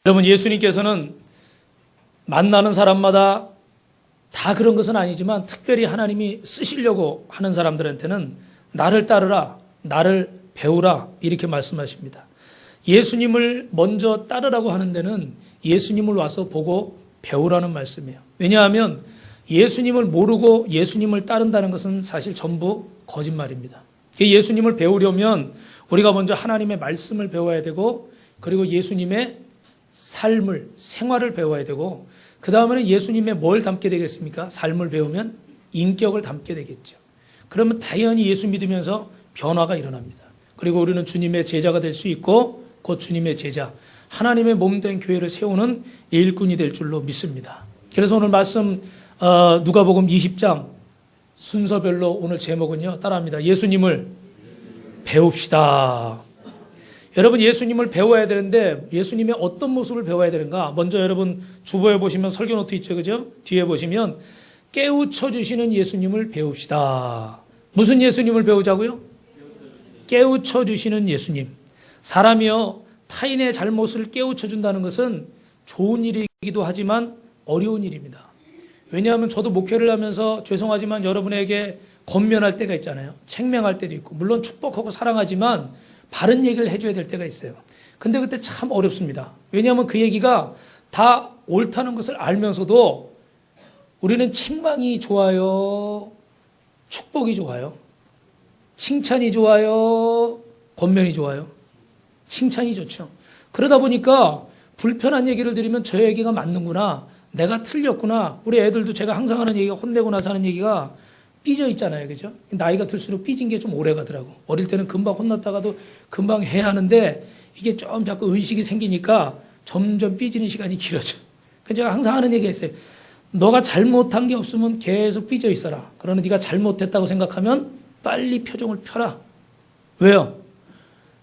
여러분, 예수님께서는 만나는 사람마다 다 그런 것은 아니지만 특별히 하나님이 쓰시려고 하는 사람들한테는 나를 따르라, 나를 배우라 이렇게 말씀하십니다. 예수님을 먼저 따르라고 하는 데는 예수님을 와서 보고 배우라는 말씀이에요. 왜냐하면 예수님을 모르고 예수님을 따른다는 것은 사실 전부 거짓말입니다. 예수님을 배우려면 우리가 먼저 하나님의 말씀을 배워야 되고, 그리고 예수님의 삶을, 생활을 배워야 되고, 그 다음에는 예수님의 뭘 담게 되겠습니까? 삶을 배우면 인격을 담게 되겠죠. 그러면 당연히 예수 믿으면서 변화가 일어납니다. 그리고 우리는 주님의 제자가 될 수 있고, 곧 주님의 제자, 하나님의 몸된 교회를 세우는 일꾼이 될 줄로 믿습니다. 그래서 오늘 말씀 누가복음 20장 순서별로 오늘 제목은요, 따라합니다. 예수님을 배웁시다. 여러분, 예수님을 배워야 되는데 예수님의 어떤 모습을 배워야 되는가? 먼저 여러분 주보에 보시면 설교 노트 있죠, 그죠? 뒤에 보시면 깨우쳐 주시는 예수님을 배웁시다. 무슨 예수님을 배우자고요? 깨우쳐 주시는 예수님. 사람이요, 타인의 잘못을 깨우쳐 준다는 것은 좋은 일이기도 하지만 어려운 일입니다. 왜냐하면 저도 목회를 하면서 죄송하지만 여러분에게 권면할 때가 있잖아요. 책명할 때도 있고, 물론 축복하고 사랑하지만 바른 얘기를 해줘야 될 때가 있어요. 근데 그때 참 어렵습니다. 왜냐하면 그 얘기가 다 옳다는 것을 알면서도 우리는 책망이 좋아요, 축복이 좋아요, 칭찬이 좋아요, 권면이 좋아요. 칭찬이 좋죠. 그러다 보니까 불편한 얘기를 들으면 저 얘기가 맞는구나, 내가 틀렸구나. 우리 애들도 제가 항상 하는 얘기가, 혼내고 나서 하는 얘기가 삐져 있잖아요. 그죠? 나이가 들수록 삐진 게 좀 오래 가더라고. 어릴 때는 금방 혼났다가도 금방 해야 하는데 이게 좀 자꾸 의식이 생기니까 점점 삐지는 시간이 길어져. 그래서 제가 항상 하는 얘기가 있어요. 너가 잘못한 게 없으면 계속 삐져 있어라. 그러나 네가 잘못했다고 생각하면 빨리 표정을 펴라. 왜요?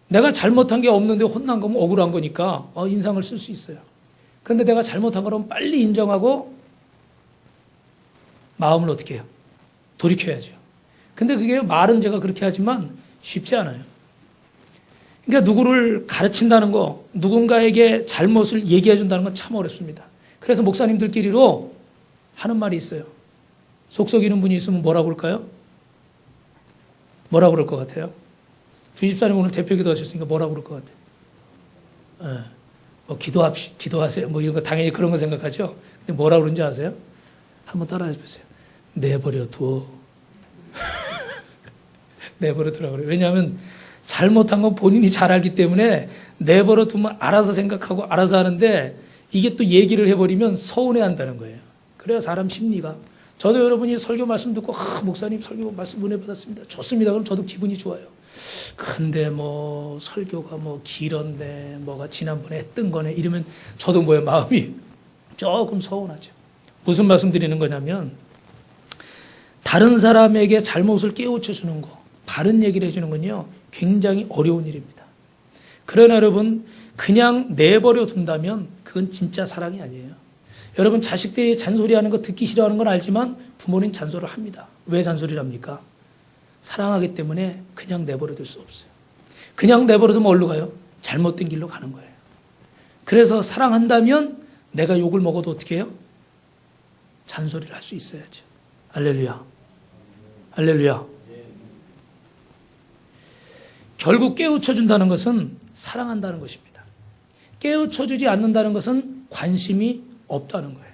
내가 잘못한 게 없는데 혼난 거면 억울한 거니까 인상을 쓸 수 있어요. 그런데 내가 잘못한 거라면 빨리 인정하고 마음을 어떻게 해요? 돌이켜야죠. 근데 그게 말은 제가 그렇게 하지만 쉽지 않아요. 그러니까 누구를 가르친다는 거, 누군가에게 잘못을 얘기해 준다는 건 참 어렵습니다. 그래서 목사님들끼리로 하는 말이 있어요. 속썩이는 분이 있으면 뭐라고 그럴까요? 뭐라고 그럴 것 같아요? 주집사님 오늘 대표기도 하셨으니까 뭐라고 그럴 것 같아요? 뭐 기도하세요. 뭐 이런 거 당연히 그런 거 생각하죠. 근데 뭐라고 그런지 아세요? 한번 따라해 보세요. 내버려 두어. 내버려 두라고 그래요. 왜냐하면 잘못한 건 본인이 잘 알기 때문에 내버려 두면 알아서 생각하고 알아서 하는데, 이게 또 얘기를 해버리면 서운해 한다는 거예요. 그래야 사람 심리가. 저도 여러분이 설교 말씀 듣고, 목사님 설교 말씀 은혜 받았습니다, 좋습니다. 그럼 저도 기분이 좋아요. 근데 뭐 설교가 뭐 길었네, 뭐가 지난번에 했던 거네, 이러면 저도 뭐예요, 마음이 조금 서운하죠. 무슨 말씀 드리는 거냐면, 다른 사람에게 잘못을 깨우쳐 주는 거, 바른 얘기를 해주는 건요, 굉장히 어려운 일입니다. 그러나 여러분, 그냥 내버려 둔다면 그건 진짜 사랑이 아니에요. 여러분, 자식들이 잔소리하는 거 듣기 싫어하는 건 알지만 부모는 잔소리를 합니다. 왜 잔소리를 합니까? 사랑하기 때문에 그냥 내버려 둘 수 없어요. 그냥 내버려 두면 어디로 가요? 잘못된 길로 가는 거예요. 그래서 사랑한다면 내가 욕을 먹어도 어떻게 해요? 잔소리를 할 수 있어야죠. 할렐루야. 할렐루야. 결국 깨우쳐준다는 것은 사랑한다는 것입니다. 깨우쳐주지 않는다는 것은 관심이 없다는 거예요.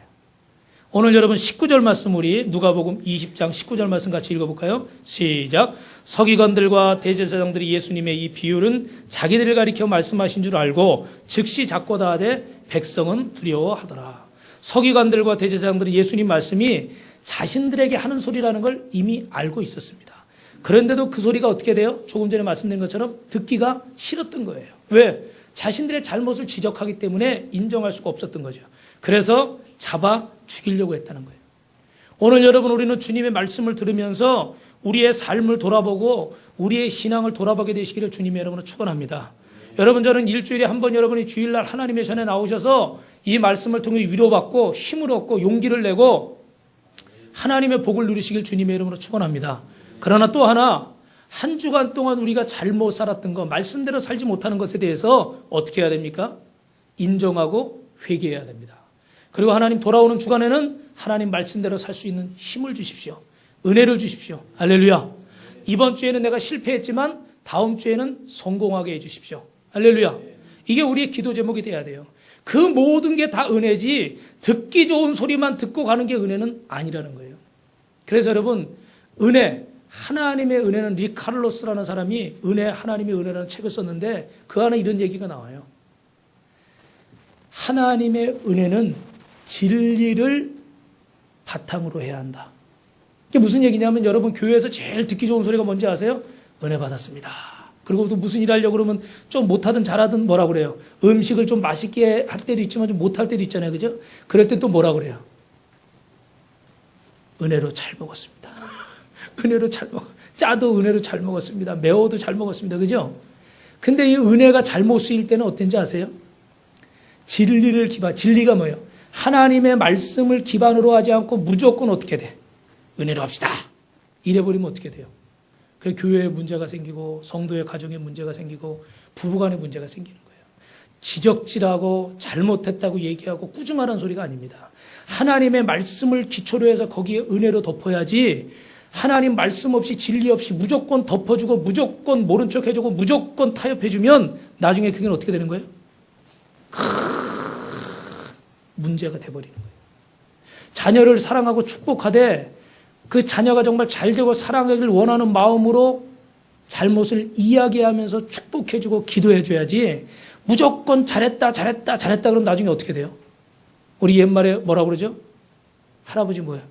오늘 여러분 19절 말씀, 우리 누가복음 20장 19절 말씀 같이 읽어볼까요? 시작. 서기관들과 대제사장들이 예수님의 이 비유는 자기들을 가리켜 말씀하신 줄 알고 즉시 작고다 하되 백성은 두려워하더라. 서기관들과 대제사장들이 예수님 말씀이 자신들에게 하는 소리라는 걸 이미 알고 있었습니다. 그런데도 그 소리가 어떻게 돼요? 조금 전에 말씀드린 것처럼 듣기가 싫었던 거예요. 왜? 자신들의 잘못을 지적하기 때문에 인정할 수가 없었던 거죠. 그래서 잡아 죽이려고 했다는 거예요. 오늘 여러분, 우리는 주님의 말씀을 들으면서 우리의 삶을 돌아보고 우리의 신앙을 돌아보게 되시기를 주님의 여러분을 축원합니다. 여러분, 저는 일주일에 한 번 여러분이 주일날 하나님의 전에 나오셔서 이 말씀을 통해 위로받고 힘을 얻고 용기를 내고 하나님의 복을 누리시길 주님의 이름으로 축원합니다. 그러나 또 하나, 한 주간 동안 우리가 잘못 살았던 것, 말씀대로 살지 못하는 것에 대해서 어떻게 해야 됩니까? 인정하고 회개해야 됩니다. 그리고 하나님 돌아오는 주간에는 하나님 말씀대로 살 수 있는 힘을 주십시오. 은혜를 주십시오. 할렐루야. 이번 주에는 내가 실패했지만 다음 주에는 성공하게 해주십시오. 할렐루야. 이게 우리의 기도 제목이 돼야 돼요. 그 모든 게 다 은혜지 듣기 좋은 소리만 듣고 가는 게 은혜는 아니라는 거예요. 그래서 여러분, 은혜, 하나님의 은혜는 리카를로스라는 사람이 하나님의 은혜라는 책을 썼는데 그 안에 이런 얘기가 나와요. 하나님의 은혜는 진리를 바탕으로 해야 한다. 이게 무슨 얘기냐면 여러분 교회에서 제일 듣기 좋은 소리가 뭔지 아세요? 은혜 받았습니다. 그리고 또 무슨 일 하려고 그러면 좀 못하든 잘하든 뭐라 그래요? 음식을 좀 맛있게 할 때도 있지만 좀 못할 때도 있잖아요. 그죠? 그럴 때 또 뭐라 그래요? 은혜로 잘 먹었습니다. 은혜로 잘 짜도 은혜로 잘 먹었습니다. 매워도 잘 먹었습니다. 그죠? 근데 이 은혜가 잘못 쓰일 때는 어떤지 아세요? 진리가 뭐예요? 하나님의 말씀을 기반으로 하지 않고 무조건 어떻게 돼? 은혜로 합시다. 이래버리면 어떻게 돼요? 그 교회에 문제가 생기고 성도의 가정에 문제가 생기고 부부간에 문제가 생기는 거예요. 지적질하고 잘못했다고 얘기하고 꾸중하라는 소리가 아닙니다. 하나님의 말씀을 기초로 해서 거기에 은혜로 덮어야지 하나님 말씀 없이 진리 없이 무조건 덮어주고 무조건 모른 척 해주고 무조건 타협해주면 나중에 그게 어떻게 되는 거예요? 문제가 돼버리는 거예요. 자녀를 사랑하고 축복하되 그 자녀가 정말 잘되고 사랑하기를 원하는 마음으로 잘못을 이야기하면서 축복해주고 기도해줘야지 무조건 잘했다 그러면 나중에 어떻게 돼요? 우리 옛말에 뭐라고 그러죠? 할아버지 뭐야?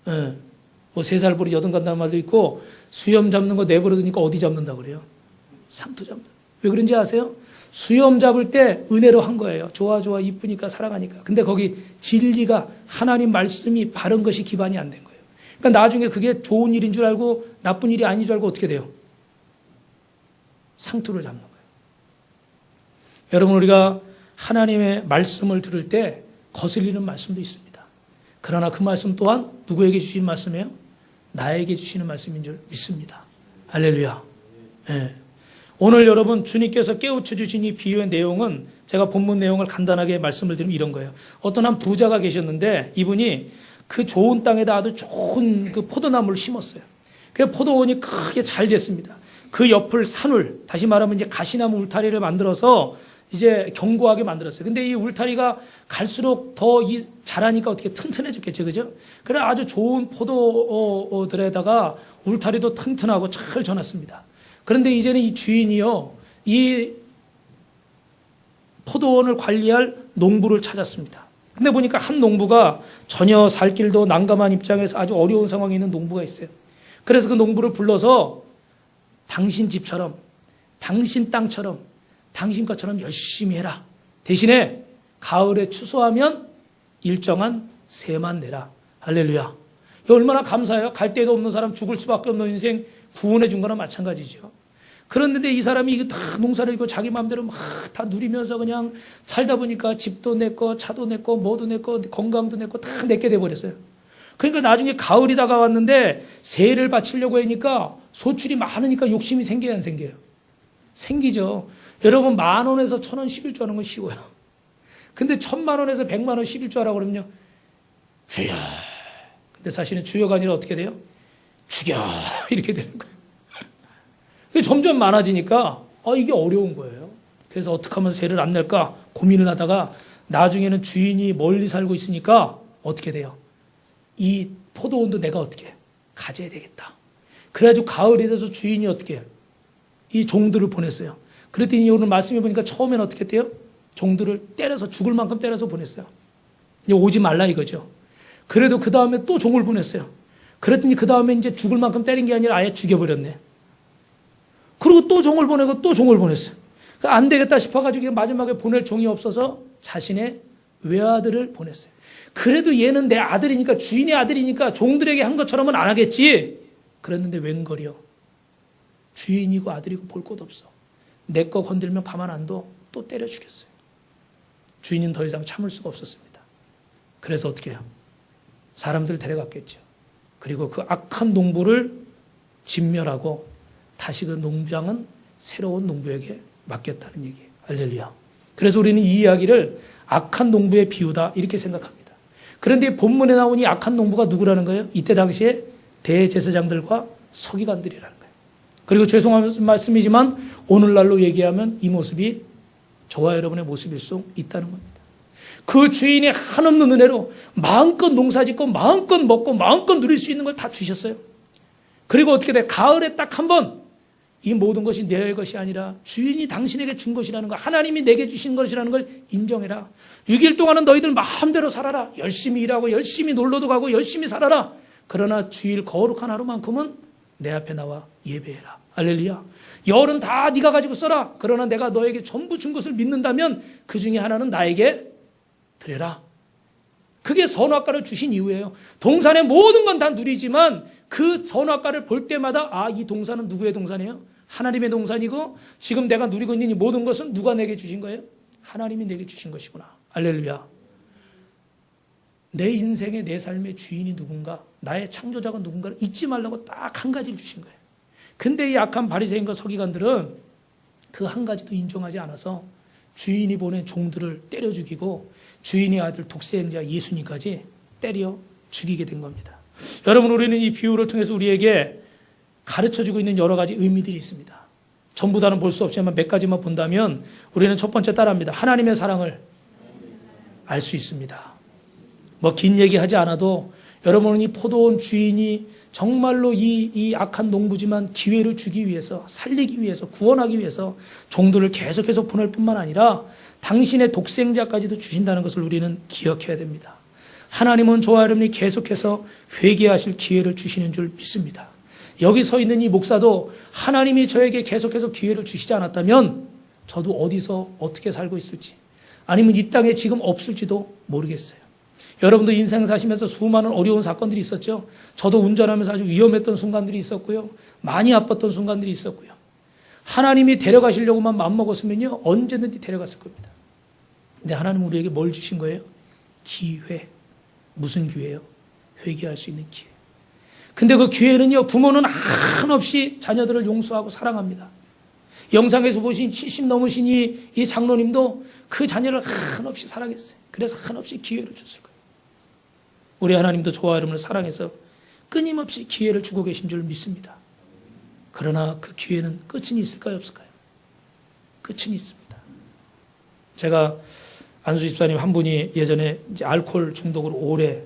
뭐 3살 버리 여든 간다는 말도 있고 수염 잡는 거 내버려두니까 어디 잡는다고 그래요? 상투 잡는다. 왜 그런지 아세요? 수염 잡을 때 은혜로 한 거예요. 좋아 이쁘니까 사랑하니까. 근데 거기 진리가 하나님 말씀이 바른 것이 기반이 안 된 거예요. 그러니까 나중에 그게 좋은 일인 줄 알고 나쁜 일이 아닌 줄 알고 어떻게 돼요? 상투를 잡는 거예요. 여러분 우리가 하나님의 말씀을 들을 때 거슬리는 말씀도 있습니다. 그러나 그 말씀 또한 누구에게 주시는 말씀이에요? 나에게 주시는 말씀인 줄 믿습니다. 할렐루야. 네. 오늘 여러분 주님께서 깨우쳐 주신 이 비유의 내용은 제가 본문 내용을 간단하게 말씀을 드리면 이런 거예요. 어떤 한 부자가 계셨는데 이분이 그 좋은 땅에다 아주 좋은 그 포도나무를 심었어요. 그 포도원이 크게 잘 됐습니다. 그 옆을 산울, 다시 말하면 이제 가시나무 울타리를 만들어서 이제 견고하게 만들었어요. 근데 이 울타리가 갈수록 더 자라니까 어떻게 튼튼해졌겠죠. 그죠? 그래 아주 좋은 포도들에다가 울타리도 튼튼하고 잘 져놨습니다. 그런데 이제는 이 주인이요, 이 포도원을 관리할 농부를 찾았습니다. 근데 보니까 한 농부가 전혀 살 길도 난감한 입장에서 아주 어려운 상황에 있는 농부가 있어요. 그래서 그 농부를 불러서 당신 집처럼, 당신 땅처럼, 당신 것처럼 열심히 해라. 대신에 가을에 추수하면 일정한 세만 내라. 할렐루야. 이거 얼마나 감사해요. 갈 데도 없는 사람, 죽을 수밖에 없는 인생 구원해 준 거나 마찬가지죠. 그런데 이 사람이 다 농사를 짓고 자기 마음대로 막 다 누리면서 그냥 살다 보니까 집도 내 거, 차도 내 거, 뭐도 내 거, 건강도 내 거 다 내게 돼버렸어요. 그러니까 나중에 가을이 다가왔는데 세를 바치려고 하니까 소출이 많으니까 욕심이 생겨요, 안 생겨요? 생기죠. 여러분 10,000원에서 1,000원 11조 하는 건 쉬워요. 근데 1,000,000원에서 100만원 11조 하라고 그러면요. 주여. 근데 사실은 주여가 아니라 어떻게 돼요? 죽여. 이렇게 되는 거예요. 점점 많아지니까 이게 어려운 거예요. 그래서 어떻게 하면 세를 안 낼까 고민을 하다가 나중에는 주인이 멀리 살고 있으니까 어떻게 돼요? 이 포도원도 내가 어떻게 가져야 되겠다. 그래가지고 가을이 돼서 주인이 어떻게 해요? 이 종들을 보냈어요. 그랬더니 오늘 말씀해 보니까 처음에는 어떻게 했대요? 종들을 때려서 죽을 만큼 때려서 보냈어요. 이제 오지 말라 이거죠. 그래도 그 다음에 또 종을 보냈어요. 그랬더니 그 다음에 이제 죽을 만큼 때린 게 아니라 아예 죽여버렸네. 그리고 또 종을 보내고 또 종을 보냈어요. 안 되겠다 싶어가지고 마지막에 보낼 종이 없어서 자신의 외아들을 보냈어요. 그래도 얘는 내 아들이니까 주인의 아들이니까 종들에게 한 것처럼은 안 하겠지. 그랬는데 웬걸이요. 주인이고 아들이고 볼 것 없어. 내 거 건들면 가만 안 둬. 또 때려 죽였어요. 주인은 더 이상 참을 수가 없었습니다. 그래서 어떻게 해요? 사람들 데려갔겠죠. 그리고 그 악한 농부를 진멸하고 다시 그 농장은 새로운 농부에게 맡겼다는 얘기예요. 할렐루야. 그래서 우리는 이 이야기를 악한 농부의 비유다 이렇게 생각합니다. 그런데 본문에 나온 이 악한 농부가 누구라는 거예요? 이때 당시에 대제사장들과 서기관들이라는 거예요. 그리고 죄송한 말씀이지만 오늘날로 얘기하면 이 모습이 저와 여러분의 모습일 수 있다는 겁니다. 그 주인이 한없는 은혜로 마음껏 농사짓고 마음껏 먹고 마음껏 누릴 수 있는 걸 다 주셨어요. 그리고 어떻게 돼? 가을에 딱 한 번 이 모든 것이 내 것이 아니라 주인이 당신에게 준 것이라는 거, 하나님이 내게 주신 것이라는 걸 인정해라. 6일 동안은 너희들 마음대로 살아라. 열심히 일하고 열심히 놀러도 가고 열심히 살아라. 그러나 주일 거룩한 하루만큼은 내 앞에 나와 예배해라. 할렐루야. 열은 다 네가 가지고 써라. 그러나 내가 너에게 전부 준 것을 믿는다면 그 중에 하나는 나에게 드려라. 그게 선악과를 주신 이유예요. 동산의 모든 건 다 누리지만 그 선악과를 볼 때마다 아, 이 동산은 누구의 동산이에요? 하나님의 동산이고 지금 내가 누리고 있는 이 모든 것은 누가 내게 주신 거예요? 하나님이 내게 주신 것이구나. 할렐루야. 내 인생의 내 삶의 주인이 누군가, 나의 창조자가 누군가를 잊지 말라고 딱 한 가지를 주신 거예요. 근데 이 악한 바리새인과 서기관들은 그 한 가지도 인정하지 않아서 주인이 보낸 종들을 때려 죽이고 주인의 아들 독생자 예수님까지 때려 죽이게 된 겁니다. 여러분, 우리는 이 비유를 통해서 우리에게 가르쳐주고 있는 여러 가지 의미들이 있습니다. 전부 다는 볼 수 없지만 몇 가지만 본다면 우리는 첫 번째 따라합니다. 하나님의 사랑을 알 수 있습니다. 뭐 긴 얘기하지 않아도 여러분은 이 포도원 주인이 정말로 이 악한 농부지만 기회를 주기 위해서, 살리기 위해서, 구원하기 위해서 종들을 계속해서 보낼 뿐만 아니라 당신의 독생자까지도 주신다는 것을 우리는 기억해야 됩니다. 하나님은 저와 여러분이 계속해서 회개하실 기회를 주시는 줄 믿습니다. 여기 서 있는 이 목사도 하나님이 저에게 계속해서 기회를 주시지 않았다면 저도 어디서 어떻게 살고 있을지, 아니면 이 땅에 지금 없을지도 모르겠어요. 여러분도 인생 사시면서 수많은 어려운 사건들이 있었죠. 저도 운전하면서 아주 위험했던 순간들이 있었고요. 많이 아팠던 순간들이 있었고요. 하나님이 데려가시려고만 마음먹었으면요, 언제든지 데려갔을 겁니다. 근데 하나님은 우리에게 뭘 주신 거예요? 기회. 무슨 기회예요? 회개할 수 있는 기회. 근데 그 기회는요, 부모는 한없이 자녀들을 용서하고 사랑합니다. 영상에서 보신 70 넘으신 이 장로님도 그 자녀를 한없이 사랑했어요. 그래서 한없이 기회를 줬을 거예요. 우리 하나님도 저와 여러분을 사랑해서 끊임없이 기회를 주고 계신 줄 믿습니다. 그러나 그 기회는 끝은 있을까요, 없을까요? 끝은 있습니다. 제가 안수 집사님 한 분이 예전에 이제 알코올 중독으로 오래,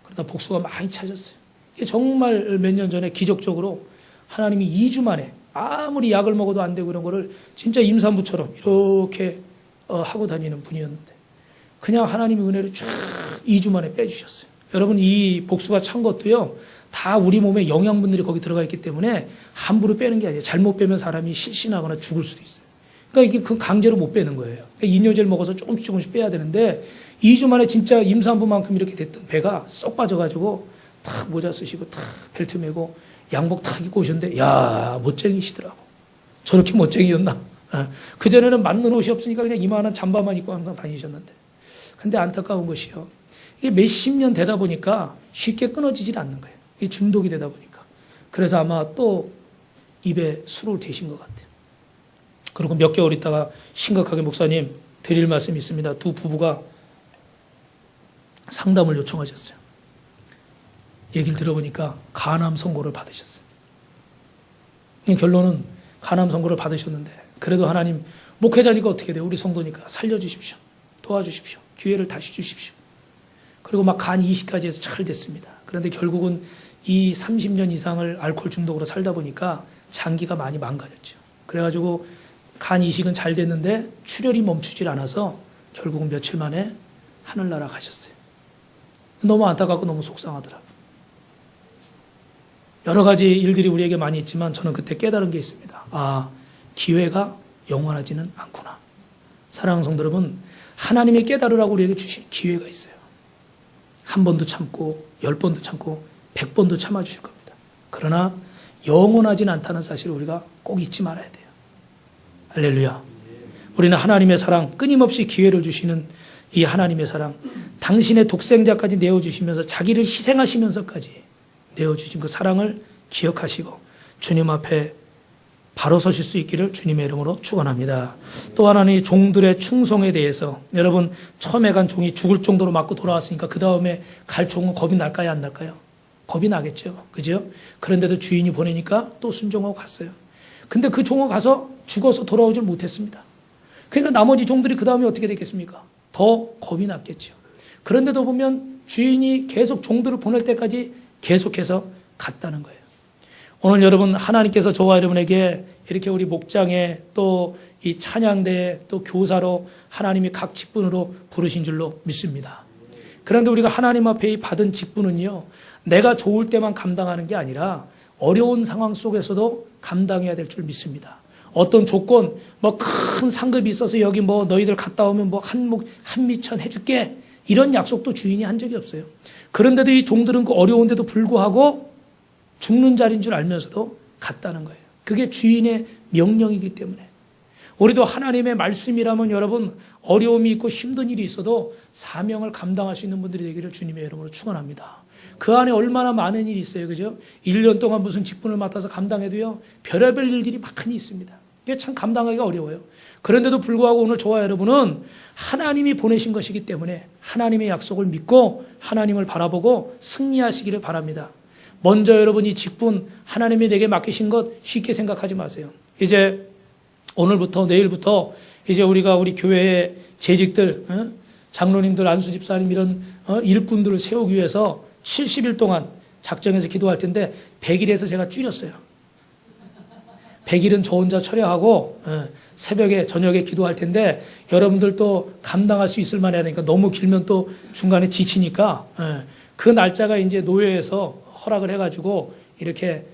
그러다 복수가 많이 찾았어요. 이게 정말 몇 년 전에 기적적으로 하나님이 2주 만에 아무리 약을 먹어도 안 되고 이런 거를 진짜 임산부처럼 이렇게 하고 다니는 분이었는데 그냥 하나님의 은혜를 쫙 2주 만에 빼주셨어요. 여러분, 이 복수가 찬 것도요, 다 우리 몸에 영양분들이 거기 들어가 있기 때문에 함부로 빼는 게 아니에요. 잘못 빼면 사람이 실신하거나 죽을 수도 있어요. 그러니까 이게 그 강제로 못 빼는 거예요. 그러니까 이뇨제를 먹어서 조금씩 빼야 되는데 2주 만에 진짜 임산부만큼 이렇게 됐던 배가 쏙 빠져가지고 탁 모자 쓰시고 탁 벨트 메고 양복 탁 입고 오셨는데, 야, 멋쟁이시더라고. 저렇게 멋쟁이였나? 그전에는 맞는 옷이 없으니까 그냥 이만한 잠바만 입고 항상 다니셨는데. 근데 안타까운 것이요, 이게 몇십 년 되다 보니까 쉽게 끊어지질 않는 거예요. 이게 중독이 되다 보니까. 그래서 아마 또 입에 술을 대신 것 같아요. 그리고 몇 개월 있다가 심각하게 목사님 드릴 말씀이 있습니다. 두 부부가 상담을 요청하셨어요. 얘기를 들어보니까 간암 선고를 받으셨어요. 결론은 간암 선고를 받으셨는데 그래도 하나님, 목회자니까 어떻게 돼요? 우리 성도니까 살려주십시오. 도와주십시오. 기회를 다시 주십시오. 그리고 막 간 이식까지 해서 잘 됐습니다. 그런데 결국은 이 30년 이상을 알코올 중독으로 살다 보니까 장기가 많이 망가졌죠. 그래가지고 간 이식은 잘 됐는데 출혈이 멈추질 않아서 결국은 며칠 만에 하늘나라 가셨어요. 너무 안타깝고 너무 속상하더라고요. 여러 가지 일들이 우리에게 많이 있지만 저는 그때 깨달은 게 있습니다. 아, 기회가 영원하지는 않구나. 사랑하는 성도 여러분, 하나님의 깨달으라고 우리에게 주신 기회가 있어요. 한 번도 참고 10번도 참고 100번도 참아주실 겁니다. 그러나 영원하지는 않다는 사실을 우리가 꼭 잊지 말아야 돼요. 할렐루야. 우리는 하나님의 사랑, 끊임없이 기회를 주시는 이 하나님의 사랑, 당신의 독생자까지 내어주시면서 자기를 희생하시면서까지 내어주신 그 사랑을 기억하시고 주님 앞에 바로 서실 수 있기를 주님의 이름으로 축원합니다. 또 하나는 이 종들의 충성에 대해서, 여러분 처음에 간 종이 죽을 정도로 맞고 돌아왔으니까 그 다음에 갈 종은 겁이 날까요, 안 날까요? 겁이 나겠죠. 그죠? 그런데도 주인이 보내니까 또 순종하고 갔어요. 근데 그 종은 가서 죽어서 돌아오질 못했습니다. 그러니까 나머지 종들이 그 다음에 어떻게 됐겠습니까? 더 겁이 났겠죠. 그런데도 보면 주인이 계속 종들을 보낼 때까지 계속해서 갔다는 거예요. 오늘 여러분, 하나님께서 저와 여러분에게 이렇게 우리 목장에 또 이 찬양대에 또 교사로 하나님이 각 직분으로 부르신 줄로 믿습니다. 그런데 우리가 하나님 앞에 받은 직분은요, 내가 좋을 때만 감당하는 게 아니라 어려운 상황 속에서도 감당해야 될 줄 믿습니다. 어떤 조건, 뭐 큰 상급이 있어서 여기 뭐 너희들 갔다 오면 뭐 한미천 해줄게, 이런 약속도 주인이 한 적이 없어요. 그런데도 이 종들은 그 어려운데도 불구하고 죽는 자리인 줄 알면서도 갔다는 거예요. 그게 주인의 명령이기 때문에. 우리도 하나님의 말씀이라면 여러분, 어려움이 있고 힘든 일이 있어도 사명을 감당할 수 있는 분들이 되기를 주님의 이름으로 축원합니다. 그 안에 얼마나 많은 일이 있어요. 그죠? 1년 동안 무슨 직분을 맡아서 감당해도요, 별의별 일들이 많이 있습니다. 이게 참 감당하기가 어려워요. 그런데도 불구하고 오늘 저와 여러분은 하나님이 보내신 것이기 때문에 하나님의 약속을 믿고 하나님을 바라보고 승리하시기를 바랍니다. 먼저 여러분, 이 직분, 하나님이 내게 맡기신 것 쉽게 생각하지 마세요. 이제 오늘부터 내일부터 이제 우리가 우리 교회의 재직들, 장로님들, 안수집사님 이런 일꾼들을 세우기 위해서 70일 동안 작정해서 기도할 텐데 100일에서 제가 줄였어요. 100일은 저 혼자 처리하고 새벽에 저녁에 기도할 텐데 여러분들 또 감당할 수 있을 만해야 하니까 너무 길면 또 중간에 지치니까 그 날짜가 이제 노예에서 허락을 해가지고 이렇게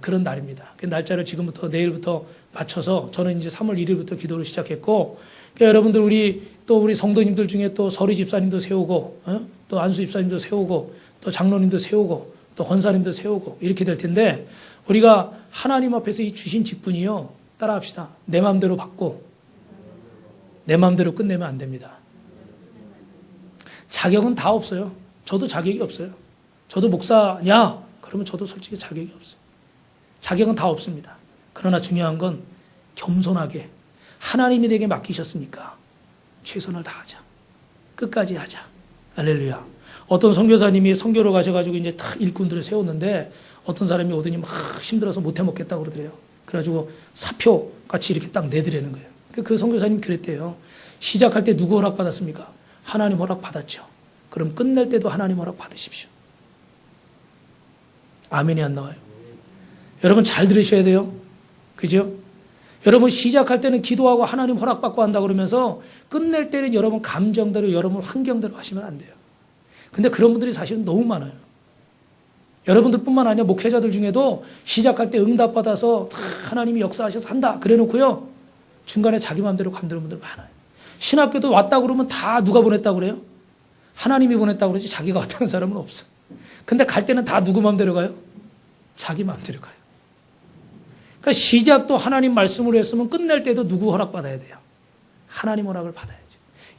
그런 날입니다. 그 날짜를 지금부터 내일부터 맞춰서 저는 이제 3월 1일부터 기도를 시작했고, 그러니까 여러분들 우리 성도님들 중에 또 서리 집사님도 세우고 또 안수 집사님도 세우고 또 장로님도 세우고 또 권사님도 세우고 이렇게 될 텐데, 우리가 하나님 앞에서 이 주신 직분이요, 따라합시다. 내 마음대로 받고 내 마음대로 끝내면 안 됩니다. 자격은 다 없어요. 저도 자격이 없어요. 저도 목사냐? 그러면 저도 솔직히 자격이 없어요. 자격은 다 없습니다. 그러나 중요한 건 겸손하게 하나님이 내게 맡기셨으니까 최선을 다하자. 끝까지 하자. 할렐루야. 어떤 선교사님이 선교로 가셔가지고 이제 다 일꾼들을 세웠는데 어떤 사람이 오더니 막 힘들어서 못해 먹겠다고 그러더래요. 그래가지고 사표 같이 이렇게 딱 내드리는 거예요. 그 선교사님이 그랬대요. 시작할 때 누구 허락 받았습니까? 하나님 허락 받았죠. 그럼 끝낼 때도 하나님 허락 받으십시오. 아멘이 안 나와요. 여러분 잘 들으셔야 돼요. 그죠? 여러분 시작할 때는 기도하고 하나님 허락받고 한다 그러면서 끝낼 때는 여러분 감정대로 여러분 환경대로 하시면 안 돼요. 근데 그런 분들이 사실은 너무 많아요. 여러분들뿐만 아니라 목회자들 중에도 시작할 때 응답받아서 하나님이 역사하셔서 한다 그래 놓고요, 중간에 자기 마음대로 간다는 분들 많아요. 신학교도 왔다 그러면 다 누가 보냈다 그래요? 하나님이 보냈다 그러지 자기가 왔다는 사람은 없어. 근데 갈 때는 다 누구 마음대로 가요? 자기 마음대로 가요. 그러니까 시작도 하나님 말씀으로 했으면 끝낼 때도 누구 허락받아야 돼요? 하나님 허락을 받아야죠.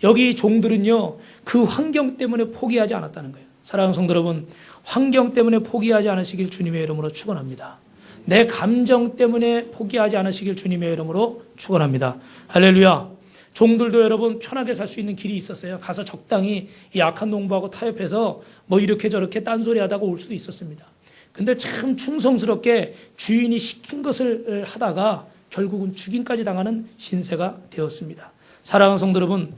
여기 종들은요, 그 환경 때문에 포기하지 않았다는 거예요. 사랑하는 성도 여러분, 환경 때문에 포기하지 않으시길 주님의 이름으로 축원합니다. 내 감정 때문에 포기하지 않으시길 주님의 이름으로 축원합니다. 할렐루야. 종들도 여러분 편하게 살 수 있는 길이 있었어요. 가서 적당히 이 악한 농부하고 타협해서 뭐 이렇게 저렇게 딴소리 하다가 올 수도 있었습니다. 근데 참 충성스럽게 주인이 시킨 것을 하다가 결국은 죽임까지 당하는 신세가 되었습니다. 사랑하는 성도 여러분,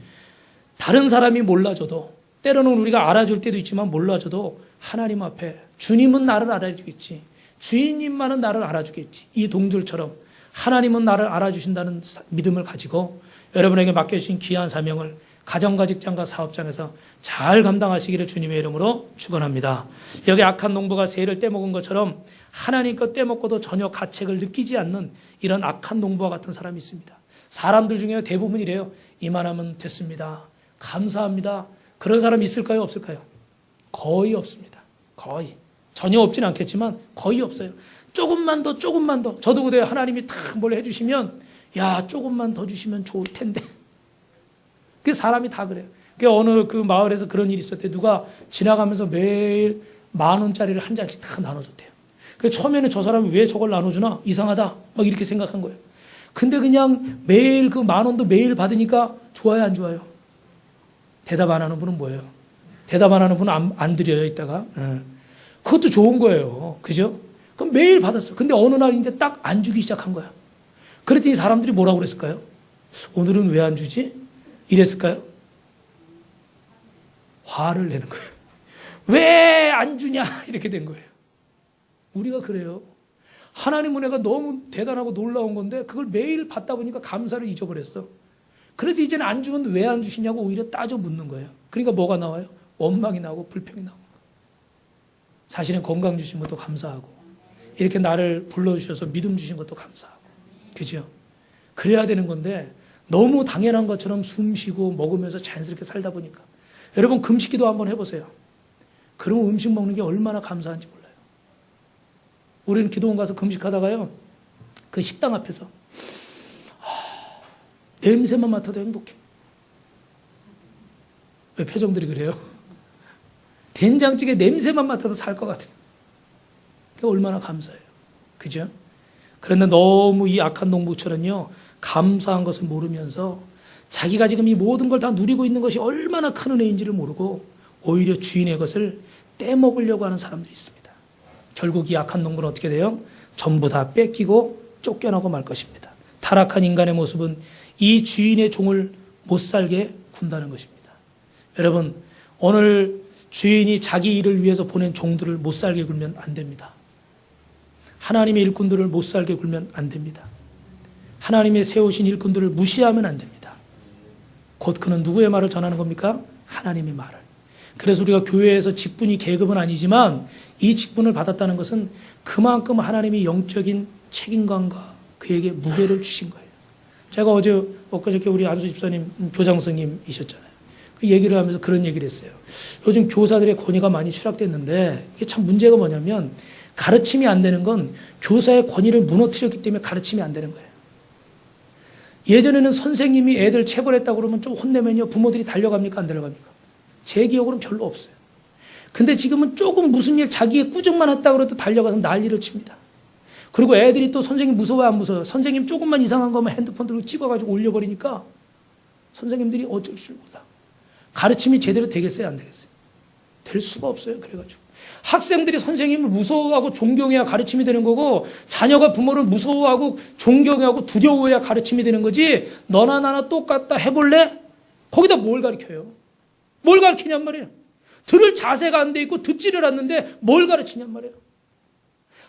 다른 사람이 몰라줘도, 때로는 우리가 알아줄 때도 있지만 몰라줘도 하나님 앞에 주님은 나를 알아주겠지, 주인님만은 나를 알아주겠지, 이 동들처럼 하나님은 나를 알아주신다는 믿음을 가지고 여러분에게 맡겨주신 귀한 사명을 가정과 직장과 사업장에서 잘 감당하시기를 주님의 이름으로 축원합니다. 여기 악한 농부가 세를 떼먹은 것처럼 하나님 것 떼먹고도 전혀 가책을 느끼지 않는 이런 악한 농부와 같은 사람이 있습니다. 사람들 중에 대부분 이래요. 이만하면 됐습니다. 감사합니다. 그런 사람이 있을까요? 없을까요? 거의 없습니다. 거의. 전혀 없진 않겠지만 거의 없어요. 조금만 더. 저도 그래요. 하나님이 딱 뭘 해주시면 야, 조금만 더 주시면 좋을 텐데. 그 사람이 다 그래요. 그 어느 그 마을에서 그런 일이 있었대요. 누가 지나가면서 매일 10,000원짜리를 한 잔씩 다 나눠줬대요. 처음에는 저 사람이 왜 저걸 나눠주나? 이상하다. 막 이렇게 생각한 거예요. 근데 그냥 매일 그 10,000원도 매일 받으니까 좋아요, 안 좋아요? 대답 안 하는 분은 뭐예요? 대답 안 하는 분은 안 드려요, 이따가. 그것도 좋은 거예요. 그죠? 그럼 매일 받았어. 근데 어느 날 이제 딱 안 주기 시작한 거야. 그랬더니 사람들이 뭐라고 그랬을까요? 오늘은 왜 안 주지? 이랬을까요? 화를 내는 거예요. 왜 안 주냐? 이렇게 된 거예요. 우리가 그래요. 하나님 은혜가 너무 대단하고 놀라운 건데 그걸 매일 받다 보니까 감사를 잊어버렸어. 그래서 이제는 안 주면 왜 안 주시냐고 오히려 따져 묻는 거예요. 그러니까 뭐가 나와요? 원망이 나오고 불평이 나오고. 사실은 건강 주신 것도 감사하고 이렇게 나를 불러주셔서 믿음 주신 것도 감사하고. 그죠? 그래야 되는 건데 너무 당연한 것처럼 숨 쉬고 먹으면서 자연스럽게 살다 보니까. 여러분 금식기도 한번 해보세요. 그러면 음식 먹는 게 얼마나 감사한지 몰라요. 우리는 기도원 가서 금식하다가요. 그 식당 앞에서 냄새만 맡아도 행복해. 왜 표정들이 그래요? 된장찌개 냄새만 맡아도 살 것 같아요. 그게 얼마나 감사해요. 그죠? 그런데 너무 이 악한 농부처럼요. 감사한 것을 모르면서 자기가 지금 이 모든 걸 다 누리고 있는 것이 얼마나 큰 은혜인지를 모르고 오히려 주인의 것을 떼먹으려고 하는 사람들이 있습니다. 결국 이 악한 농부는 어떻게 돼요? 전부 다 뺏기고 쫓겨나고 말 것입니다. 타락한 인간의 모습은 이 주인의 종을 못 살게 군다는 것입니다. 여러분, 오늘 주인이 자기 일을 위해서 보낸 종들을 못 살게 굴면 안 됩니다. 하나님의 일꾼들을 못 살게 굴면 안 됩니다. 하나님의 세우신 일꾼들을 무시하면 안 됩니다. 곧 그는 누구의 말을 전하는 겁니까? 하나님의 말을. 그래서 우리가 교회에서 직분이 계급은 아니지만 이 직분을 받았다는 것은 그만큼 하나님이 영적인 책임감과 그에게 무게를 주신 거예요. 제가 엊그저께 우리 안수 집사님 교장 선생님이셨잖아요. 그 얘기를 하면서 그런 얘기를 했어요. 요즘 교사들의 권위가 많이 추락됐는데 이게 참 문제가 뭐냐면 가르침이 안 되는 건 교사의 권위를 무너뜨렸기 때문에 가르침이 안 되는 거예요. 예전에는 선생님이 애들 체벌했다고 그러면 좀 혼내면요 부모들이 달려갑니까? 안 달려갑니까? 제 기억으로는 별로 없어요. 근데 지금은 조금 무슨 일 자기의 꾸중만 했다고 그래도 달려가서 난리를 칩니다. 그리고 애들이 또 선생님 무서워요, 안 무서워요? 선생님 조금만 이상한 거면 핸드폰 들고 찍어가지고 올려버리니까 선생님들이 어쩔 줄 몰라. 가르침이 제대로 되겠어요, 안 되겠어요? 될 수가 없어요. 그래가지고 학생들이 선생님을 무서워하고 존경해야 가르침이 되는 거고 자녀가 부모를 무서워하고 존경하고 두려워해야 가르침이 되는 거지. 너나 나나 똑같다 해볼래? 거기다 뭘 가르쳐요? 뭘 가르치냔 말이에요. 들을 자세가 안 돼 있고 듣지를 않는데 뭘 가르치냔 말이에요.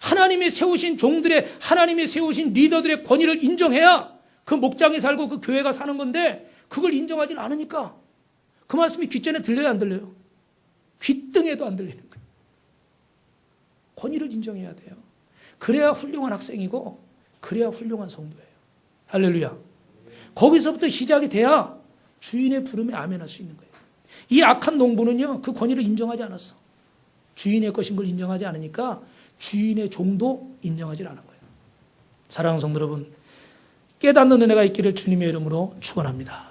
하나님이 세우신 종들의, 하나님이 세우신 리더들의 권위를 인정해야 그 목장이 살고 그 교회가 사는 건데 그걸 인정하지 않으니까 그 말씀이 귓전에 들려요, 안 들려요? 귓등에도 안 들리는 거예요. 권위를 인정해야 돼요. 그래야 훌륭한 학생이고 그래야 훌륭한 성도예요. 할렐루야. 거기서부터 시작이 돼야 주인의 부름에 아멘할 수 있는 거예요. 이 악한 농부는요, 그 권위를 인정하지 않았어. 주인의 것인 걸 인정하지 않으니까 주인의 종도 인정하지 않은 거예요. 사랑하는 성도 여러분, 깨닫는 은혜가 있기를 주님의 이름으로 축원합니다.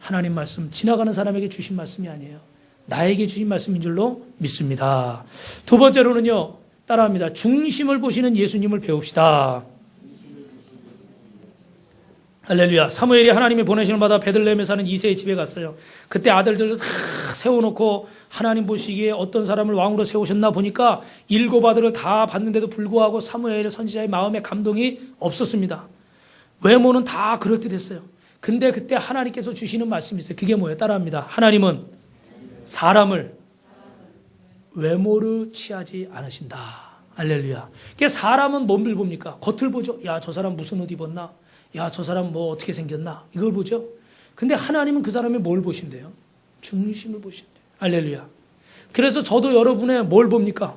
하나님 말씀, 지나가는 사람에게 주신 말씀이 아니에요. 나에게 주신 말씀인 줄로 믿습니다. 두 번째로는요, 따라합니다. 중심을 보시는 예수님을 배웁시다. 할렐루야. 사무엘이 하나님이 보내시는 바다 베들레헴에 사는 이새의 집에 갔어요. 그때 아들들을 다 세워놓고 하나님 보시기에 어떤 사람을 왕으로 세우셨나 보니까 7 아들을 다 봤는데도 불구하고 사무엘 선지자의 마음에 감동이 없었습니다. 외모는 다 그럴듯했어요. 근데 그때 하나님께서 주시는 말씀이 있어요. 그게 뭐예요? 따라합니다. 하나님은 사람을 외모를 취하지 않으신다. 할렐루야. 그러니까 사람은 뭔들 봅니까? 겉을 보죠. 야, 저 사람 무슨 옷 입었나? 야, 저 사람 뭐 어떻게 생겼나? 이걸 보죠. 근데 하나님은 그 사람이 뭘 보신대요? 중심을 보신대요. 할렐루야. 그래서 저도 여러분의 뭘 봅니까?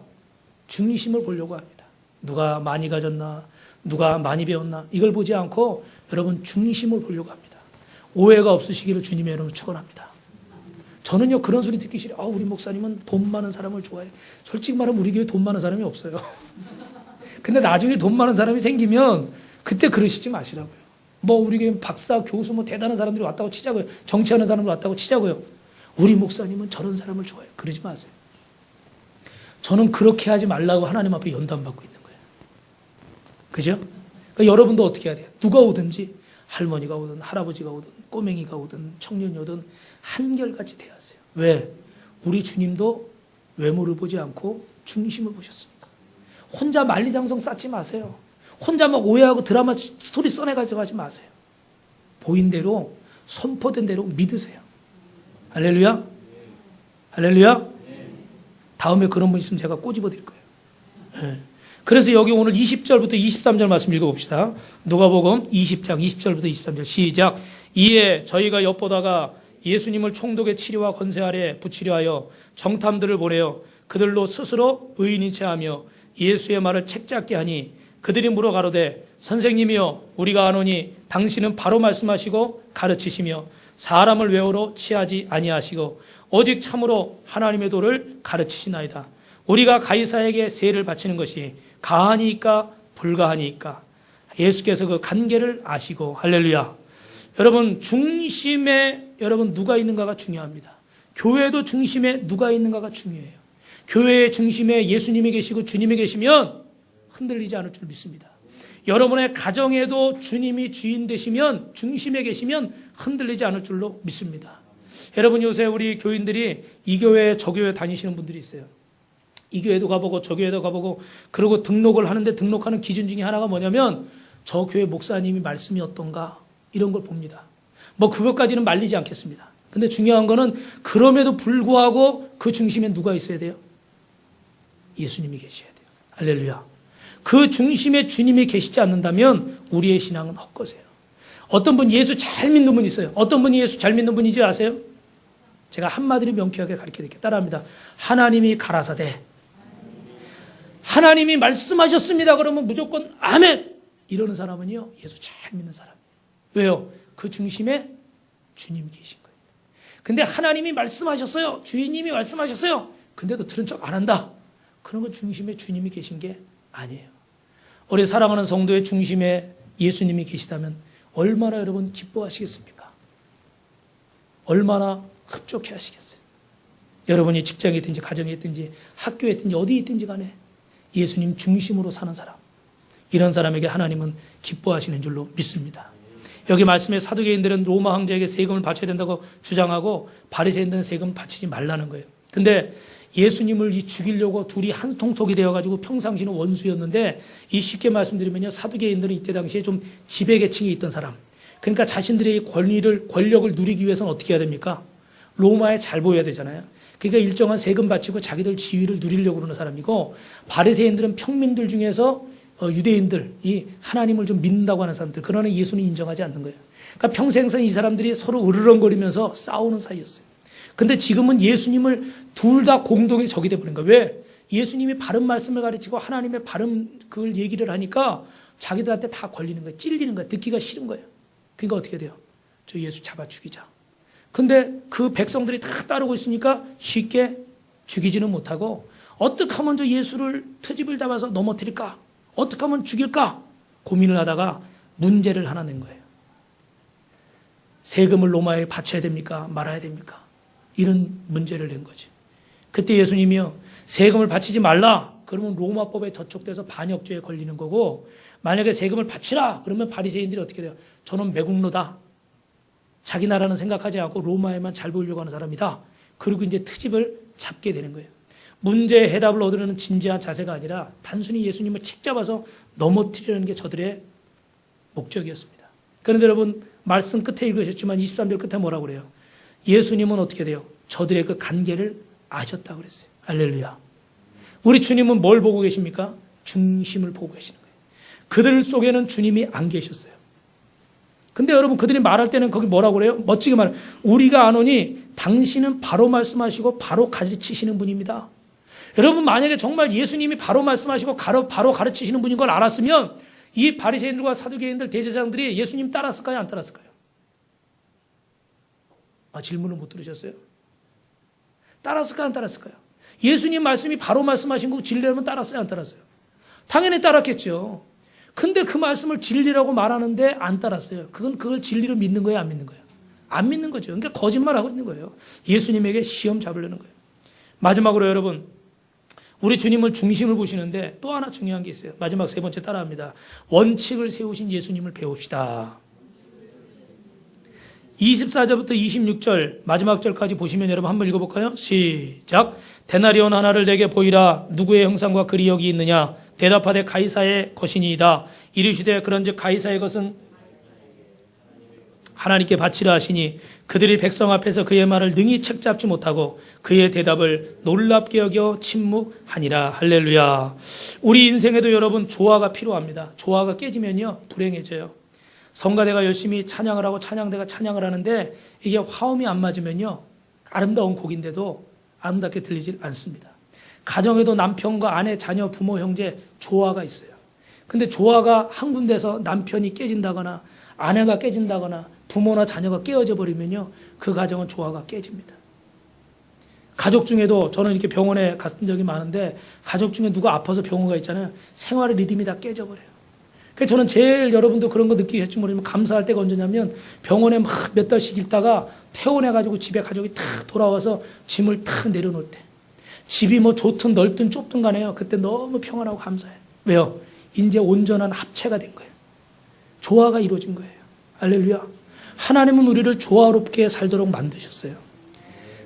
중심을 보려고 합니다. 누가 많이 가졌나? 누가 많이 배웠나? 이걸 보지 않고 여러분 중심을 보려고 합니다. 오해가 없으시기를 주님의 이름으로 축원합니다. 저는요 그런 소리 듣기 싫어요. 우리 목사님은 돈 많은 사람을 좋아해. 솔직히 말하면 우리 교회 돈 많은 사람이 없어요. 근데 나중에 돈 많은 사람이 생기면 그때 그러시지 마시라고요. 뭐 우리 교회 박사, 교수 뭐 대단한 사람들이 왔다고 치자고요. 정치하는 사람들 왔다고 치자고요. 우리 목사님은 저런 사람을 좋아해요. 그러지 마세요. 저는 그렇게 하지 말라고 하나님 앞에 연단받고 있는 거예요. 그죠? 그러니까 여러분도 어떻게 해야 돼요? 누가 오든지 할머니가 오든 할아버지가 오든 꼬맹이가 오든 청년이 오든 한결같이 대하세요. 왜? 우리 주님도 외모를 보지 않고 중심을 보셨으니까. 혼자 만리장성 쌓지 마세요. 혼자 막 오해하고 드라마 스토리 써내가지고 하지 마세요. 보인 대로 선포된 대로 믿으세요. 할렐루야? 할렐루야? 다음에 그런 분 있으면 제가 꼬집어 드릴 거예요. 네. 그래서 여기 오늘 20절부터 23절 말씀 읽어봅시다. 누가복음 20장 20절부터 23절 시작. 이에 저희가 엿보다가 예수님을 총독의 치리와 권세 아래 붙이려 하여 정탐들을 보내어 그들로 스스로 의인인 체하며 예수의 말을 책잡게 하니 그들이 물어 가로되 선생님이여 우리가 아노니 당신은 바로 말씀하시고 가르치시며 사람을 외우러 취하지 아니하시고 오직 참으로 하나님의 도를 가르치시나이다. 우리가 가이사에게 세를 바치는 것이 가하니까 불가하니까 예수께서 그 관계를 아시고 할렐루야. 여러분 중심에 여러분 누가 있는가가 중요합니다. 교회도 중심에 누가 있는가가 중요해요. 교회의 중심에 예수님이 계시고 주님이 계시면 흔들리지 않을 줄 믿습니다. 여러분의 가정에도 주님이 주인 되시면 중심에 계시면 흔들리지 않을 줄로 믿습니다. 여러분 요새 우리 교인들이 이 교회 저 교회 다니시는 분들이 있어요. 이 교회도 가보고 저 교회도 가보고 그리고 등록을 하는데 등록하는 기준 중에 하나가 뭐냐면 저 교회 목사님이 말씀이 어떤가 이런 걸 봅니다. 뭐 그것까지는 말리지 않겠습니다. 근데 중요한 거는 그럼에도 불구하고 그 중심에 누가 있어야 돼요? 예수님이 계셔야 돼요. 할렐루야. 그 중심에 주님이 계시지 않는다면 우리의 신앙은 헛것이에요. 어떤 분 예수 잘 믿는 분 있어요. 어떤 분이 예수 잘 믿는 분인지 아세요? 제가 한마디로 명쾌하게 가르쳐드릴게요. 따라합니다. 하나님이 가라사대. 하나님이 말씀하셨습니다. 그러면 무조건 아멘. 이러는 사람은요. 예수 잘 믿는 사람. 왜요? 그 중심에 주님이 계신 거예요. 근데 하나님이 말씀하셨어요. 주인님이 말씀하셨어요. 근데도 들은 척 안 한다. 그런 건 중심에 주님이 계신 게 아니에요. 우리 사랑하는 성도의 중심에 예수님이 계시다면 얼마나 여러분 기뻐하시겠습니까? 얼마나 흡족해 하시겠어요? 여러분이 직장에 있든지 가정에 있든지 학교에 있든지 어디에 있든지 간에 예수님 중심으로 사는 사람, 이런 사람에게 하나님은 기뻐하시는 줄로 믿습니다. 여기 말씀에 사두개인들은 로마 황제에게 세금을 바쳐야 된다고 주장하고 바리새인들은 세금을 바치지 말라는 거예요. 근데 예수님을 죽이려고 둘이 한 통속이 되어가지고 평상시는 원수였는데 이 쉽게 말씀드리면요. 사두개인들은 이때 당시에 좀 지배계층이 있던 사람. 그러니까 자신들의 권력을 누리기 위해서는 어떻게 해야 됩니까? 로마에 잘 보여야 되잖아요. 그러니까 일정한 세금 바치고 자기들 지위를 누리려고 그러는 사람이고 바리새인들은 평민들 중에서 유대인들이 하나님을 좀 믿는다고 하는 사람들, 그러나 예수는 인정하지 않는 거예요. 그러니까 평생선 이 사람들이 서로 으르렁거리면서 싸우는 사이였어요. 근데 지금은 예수님을 둘 다 공동의 적이 돼버린 거예요. 왜? 예수님이 바른 말씀을 가르치고 하나님의 바른 그걸 얘기를 하니까 자기들한테 다 걸리는 거예요. 찔리는 거예요. 듣기가 싫은 거예요. 그러니까 어떻게 돼요? 저 예수 잡아 죽이자. 근데 그 백성들이 다 따르고 있으니까 쉽게 죽이지는 못하고 어떻게 하면 저 예수를 트집을 잡아서 넘어뜨릴까? 어떻게 하면 죽일까? 고민을 하다가 문제를 하나 낸 거예요. 세금을 로마에 바쳐야 됩니까? 말아야 됩니까? 이런 문제를 낸 거죠. 그때 예수님이요. 세금을 바치지 말라. 그러면 로마법에 저촉돼서 반역죄에 걸리는 거고 만약에 세금을 바치라. 그러면 바리새인들이 어떻게 돼요? 저는 매국노다. 자기 나라는 생각하지 않고 로마에만 잘 보이려고 하는 사람이다. 그리고 이제 트집을 잡게 되는 거예요. 문제의 해답을 얻으려는 진지한 자세가 아니라 단순히 예수님을 책잡아서 넘어뜨리려는 게 저들의 목적이었습니다. 그런데 여러분 말씀 끝에 읽으셨지만 23절 끝에 뭐라고 그래요? 예수님은 어떻게 돼요? 저들의 그 관계를 아셨다고 그랬어요. 할렐루야. 우리 주님은 뭘 보고 계십니까? 중심을 보고 계시는 거예요. 그들 속에는 주님이 안 계셨어요. 근데 여러분 그들이 말할 때는 거기 뭐라고 그래요? 멋지게 말해요. 우리가 아노니 당신은 바로 말씀하시고 바로 가르치시는 분입니다. 여러분 만약에 정말 예수님이 바로 말씀하시고 바로 가르치시는 분인 걸 알았으면 이 바리새인들과 사두개인들 대제사장들이 예수님 따랐을까요? 안 따랐을까요? 질문을 못 들으셨어요? 따랐을까요? 안 따랐을까요? 예수님 말씀이 바로 말씀하신 거 진리라면 따랐어요? 안 따랐어요? 당연히 따랐겠죠. 근데 그 말씀을 진리라고 말하는데 안 따랐어요. 그걸 진리로 믿는 거예요? 안 믿는 거예요? 안 믿는 거죠. 그러니까 거짓말하고 있는 거예요. 예수님에게 시험 잡으려는 거예요. 마지막으로 여러분, 우리 주님을 중심을 보시는데 또 하나 중요한 게 있어요. 마지막 세 번째 따라합니다. 원칙을 세우신 예수님을 배웁시다. 24절부터 26절 마지막 절까지 보시면 여러분 한번 읽어볼까요? 시작. 데나리온 하나를 내게 보이라. 누구의 형상과 글이 여기 있느냐? 대답하되 가이사의 것이니이다. 이르시되 그런즉 가이사의 것은 하나님께 바치라 하시니 그들이 백성 앞에서 그의 말을 능히 책잡지 못하고 그의 대답을 놀랍게 여겨 침묵하니라. 할렐루야. 우리 인생에도 여러분 조화가 필요합니다. 조화가 깨지면요 불행해져요. 성가대가 열심히 찬양을 하고 찬양대가 찬양을 하는데 이게 화음이 안 맞으면요 아름다운 곡인데도 아름답게 들리질 않습니다. 가정에도 남편과 아내, 자녀, 부모, 형제 조화가 있어요. 근데 조화가 한 군데서 남편이 깨진다거나 아내가 깨진다거나 부모나 자녀가 깨어져 버리면요 그 가정은 조화가 깨집니다. 가족 중에도 저는 이렇게 병원에 갔던 적이 많은데 가족 중에 누가 아파서 병원 가 있잖아요. 생활의 리듬이 다 깨져버려요. 그래서 저는 제일 여러분도 그런 거 느끼겠지 모르지만 감사할 때가 언제냐면 병원에 막 몇 달씩 있다가 퇴원해가지고 집에 가족이 탁 돌아와서 짐을 탁 내려놓을 때 집이 뭐 좋든 넓든 좁든 간에요. 그때 너무 평안하고 감사해요. 왜요? 이제 온전한 합체가 된 거예요. 조화가 이루어진 거예요. 할렐루야. 하나님은 우리를 조화롭게 살도록 만드셨어요.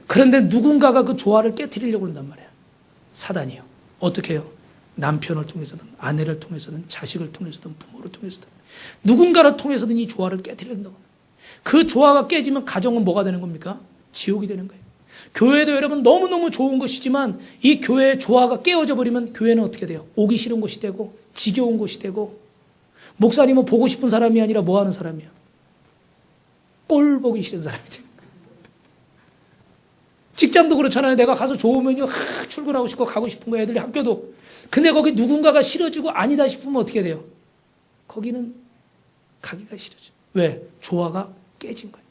그런데 누군가가 그 조화를 깨트리려고 한단 말이에요. 사단이요. 어떻게 해요? 남편을 통해서든 아내를 통해서든 자식을 통해서든 부모를 통해서든 누군가를 통해서든 이 조화를 깨트린다고. 그 조화가 깨지면 가정은 뭐가 되는 겁니까? 지옥이 되는 거예요. 교회도 여러분 너무너무 좋은 것이지만 이 교회의 조화가 깨어져 버리면 교회는 어떻게 돼요? 오기 싫은 곳이 되고 지겨운 곳이 되고 목사님은 보고 싶은 사람이 아니라 뭐 하는 사람이야? 꼴 보기 싫은 사람이 돼요. 직장도 그렇잖아요. 내가 가서 좋으면요 출근하고 싶고 가고 싶은 거예요. 애들이 학교도. 근데 거기 누군가가 싫어지고 아니다 싶으면 어떻게 돼요? 거기는 가기가 싫어져. 왜? 조화가 깨진 거예요.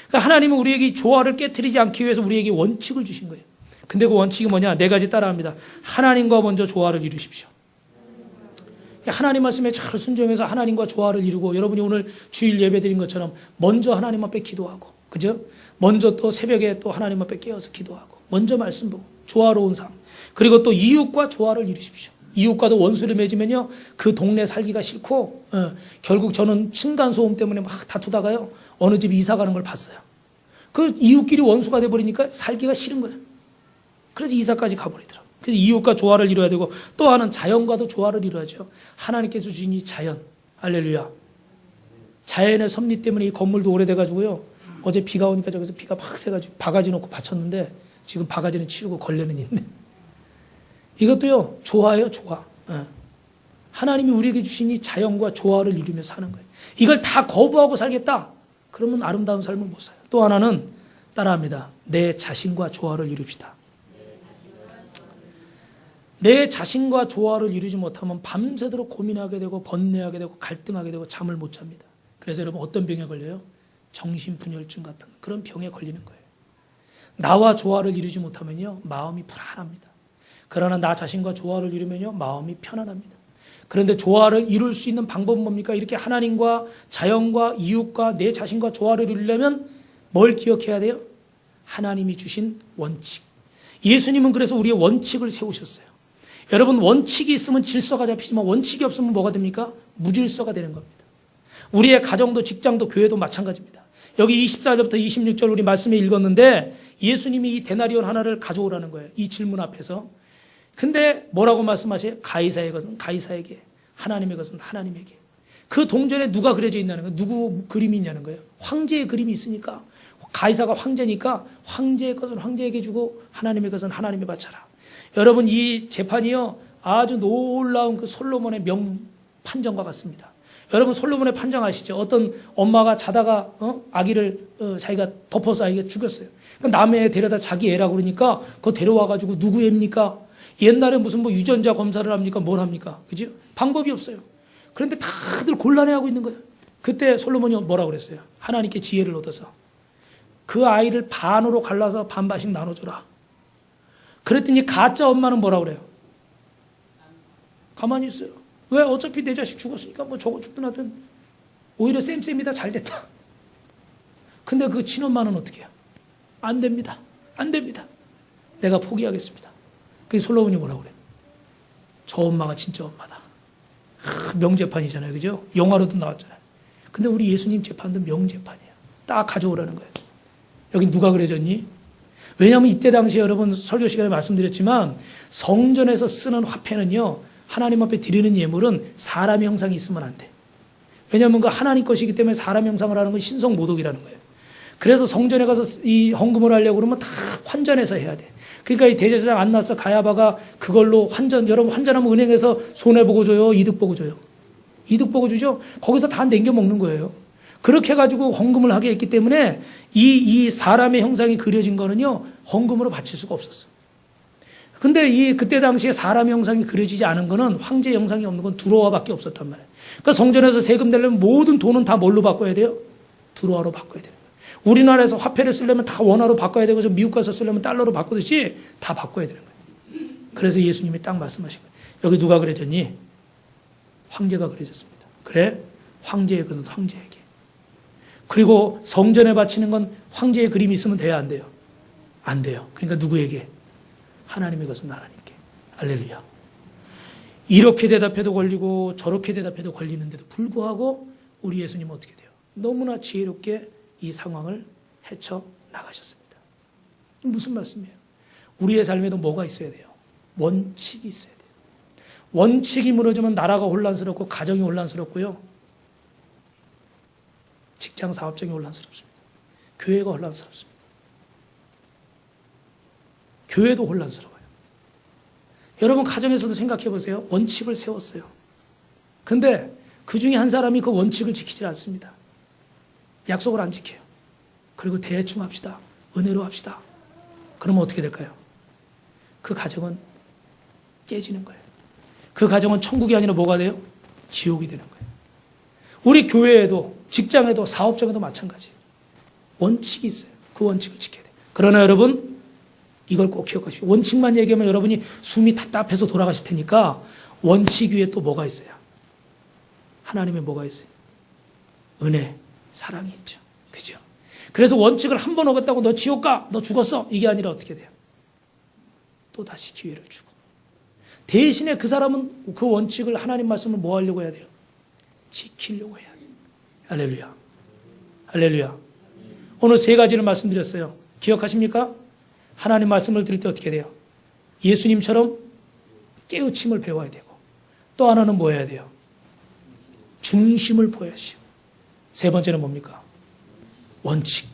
그러니까 하나님은 우리에게 조화를 깨트리지 않기 위해서 우리에게 원칙을 주신 거예요. 근데 그 원칙이 뭐냐? 네 가지 따라합니다. 하나님과 먼저 조화를 이루십시오. 하나님 말씀에 잘 순종해서 하나님과 조화를 이루고 여러분이 오늘 주일 예배 드린 것처럼 먼저 하나님 앞에 기도하고 그죠? 먼저 또 새벽에 또 하나님 앞에 깨어서 기도하고 먼저 말씀 보고 조화로운 삶 그리고 또 이웃과 조화를 이루십시오. 이웃과도 원수를 맺으면요 그 동네 살기가 싫고 결국 저는 층간소음 때문에 막 다투다가요 어느 집 이사 가는 걸 봤어요. 그 이웃끼리 원수가 돼버리니까 살기가 싫은 거예요. 그래서 이사까지 가버리더라고요. 그래서 이웃과 조화를 이루어야 되고 또 하나는 자연과도 조화를 이루어야죠. 하나님께서 주신 이 자연, 할렐루야. 자연의 섭리 때문에 이 건물도 오래돼가지고요. 어제 비가 오니까 저기서 비가 막 새가지고 바가지 놓고 받쳤는데 지금 바가지는 치우고 걸레는 있네. 이것도요 조화예요, 조화. 하나님이 우리에게 주신 이 자연과 조화를 이루며 사는 거예요. 이걸 다 거부하고 살겠다. 그러면 아름다운 삶을 못 살아요. 또 하나는 따라합니다. 내 자신과 조화를 이룹시다. 내 자신과 조화를 이루지 못하면 밤새도록 고민하게 되고 번뇌하게 되고 갈등하게 되고 잠을 못 잡니다. 그래서 여러분 어떤 병에 걸려요? 정신분열증 같은 그런 병에 걸리는 거예요. 나와 조화를 이루지 못하면요 마음이 불안합니다. 그러나 나 자신과 조화를 이루면요 마음이 편안합니다. 그런데 조화를 이룰 수 있는 방법은 뭡니까? 이렇게 하나님과 자연과 이웃과 내 자신과 조화를 이루려면 뭘 기억해야 돼요? 하나님이 주신 원칙. 예수님은 그래서 우리의 원칙을 세우셨어요. 여러분 원칙이 있으면 질서가 잡히지만 원칙이 없으면 뭐가 됩니까? 무질서가 되는 겁니다. 우리의 가정도 직장도 교회도 마찬가지입니다. 여기 24절부터 26절 우리 말씀에 읽었는데 예수님이 이 데나리온 하나를 가져오라는 거예요. 이 질문 앞에서. 근데 뭐라고 말씀하세요? 가이사의 것은 가이사에게, 하나님의 것은 하나님에게. 그 동전에 누가 그려져 있냐는 거예요. 누구 그림이 있냐는 거예요. 황제의 그림이 있으니까 가이사가 황제니까 황제의 것은 황제에게 주고 하나님의 것은 하나님에 바쳐라. 여러분 이 재판이요 아주 놀라운 그 솔로몬의 명판정과 같습니다. 여러분 솔로몬의 판정 아시죠? 어떤 엄마가 자다가 아기를 자기가 덮어서 아기가 죽였어요. 남의 애 데려다 자기 애라고 그러니까 그거 데려와가지고 누구 애입니까? 옛날에 무슨 뭐 유전자 검사를 합니까? 뭘 합니까? 그죠? 방법이 없어요. 그런데 다들 곤란해하고 있는 거예요. 그때 솔로몬이 뭐라고 그랬어요? 하나님께 지혜를 얻어서 그 아이를 반으로 갈라서 반반씩 나눠줘라. 그랬더니 가짜 엄마는 뭐라고 그래요? 가만히 있어요. 왜? 어차피 내 자식 죽었으니까 뭐 저거 죽든 하든 오히려 쌤쌤이다 잘됐다. 근데 그 친엄마는 어떻게 해요? 안 됩니다. 안 됩니다. 내가 포기하겠습니다. 그게 솔로몬이 뭐라고 그래요? 저 엄마가 진짜 엄마다. 명재판이잖아요. 그죠? 영화로도 나왔잖아요. 근데 우리 예수님 재판도 명재판이에요. 딱 가져오라는 거예요. 여기 누가 그려졌니? 왜냐하면 이때 당시에 여러분 설교 시간에 말씀드렸지만 성전에서 쓰는 화폐는요. 하나님 앞에 드리는 예물은 사람의 형상이 있으면 안 돼. 왜냐하면 그 하나님 것이기 때문에 사람 형상을 하는 건 신성모독이라는 거예요. 그래서 성전에 가서 이 헌금을 하려고 그러면 다 환전해서 해야 돼. 그러니까 이 대제사장 안나스 가야바가 그걸로 여러분 환전하면 은행에서 손해보고 줘요? 이득 보고 줘요? 이득 보고 주죠? 거기서 다 남겨 먹는 거예요. 그렇게 해가지고 헌금을 하게 했기 때문에 이 사람의 형상이 그려진 거는요, 헌금으로 바칠 수가 없었어. 근데 그때 당시에 사람의 형상이 그려지지 않은 거는 황제 형상이 없는 건 두로와밖에 없었단 말이에요. 그러니까 성전에서 세금 내려면 모든 돈은 다 뭘로 바꿔야 돼요? 두로와로 바꿔야 돼요. 우리나라에서 화폐를 쓰려면 다 원화로 바꿔야 되고, 미국 가서 쓰려면 달러로 바꾸듯이 다 바꿔야 되는 거예요. 그래서 예수님이 딱 말씀하신 거예요. 여기 누가 그려졌니? 황제가 그려졌습니다. 그래? 황제의 것은 황제에게. 그리고 성전에 바치는 건 황제의 그림이 있으면 돼야 안 돼요? 안 돼요. 그러니까 누구에게? 하나님의 것은 하나님께. 할렐루야. 이렇게 대답해도 걸리고 저렇게 대답해도 걸리는데도 불구하고 우리 예수님은 어떻게 돼요? 너무나 지혜롭게 이 상황을 헤쳐나가셨습니다. 무슨 말씀이에요? 우리의 삶에도 뭐가 있어야 돼요? 원칙이 있어야 돼요. 원칙이 무너지면 나라가 혼란스럽고 가정이 혼란스럽고요. 직장 사업장이 혼란스럽습니다. 교회가 혼란스럽습니다. 교회도 혼란스러워요. 여러분 가정에서도 생각해 보세요. 원칙을 세웠어요. 근데 그 중에 한 사람이 그 원칙을 지키지 않습니다. 약속을 안 지켜요. 그리고 대충 합시다. 은혜로 합시다. 그러면 어떻게 될까요? 그 가정은 깨지는 거예요. 그 가정은 천국이 아니라 뭐가 돼요? 지옥이 되는 거예요. 우리 교회에도 직장에도 사업장에도 마찬가지예요. 원칙이 있어요. 그 원칙을 지켜야 돼요. 그러나 여러분 이걸 꼭 기억하십시오. 원칙만 얘기하면 여러분이 숨이 답답해서 돌아가실 테니까 원칙 위에 또 뭐가 있어요? 하나님의 뭐가 있어요? 은혜, 사랑이 있죠. 그죠? 그래서 원칙을 한 번 어겼다고 너 지옥 가, 너 죽었어. 이게 아니라 어떻게 돼요? 또 다시 기회를 주고. 대신에 그 사람은 그 원칙을 하나님 말씀을 뭐 하려고 해야 돼요? 지키려고 해야 돼요. 할렐루야. 할렐루야. 오늘 세 가지를 말씀드렸어요. 기억하십니까? 하나님 말씀을 들을 때 어떻게 돼요? 예수님처럼 깨우침을 배워야 되고, 또 하나는 뭐 해야 돼요? 중심을 보여야죠. 세 번째는 뭡니까? 원칙.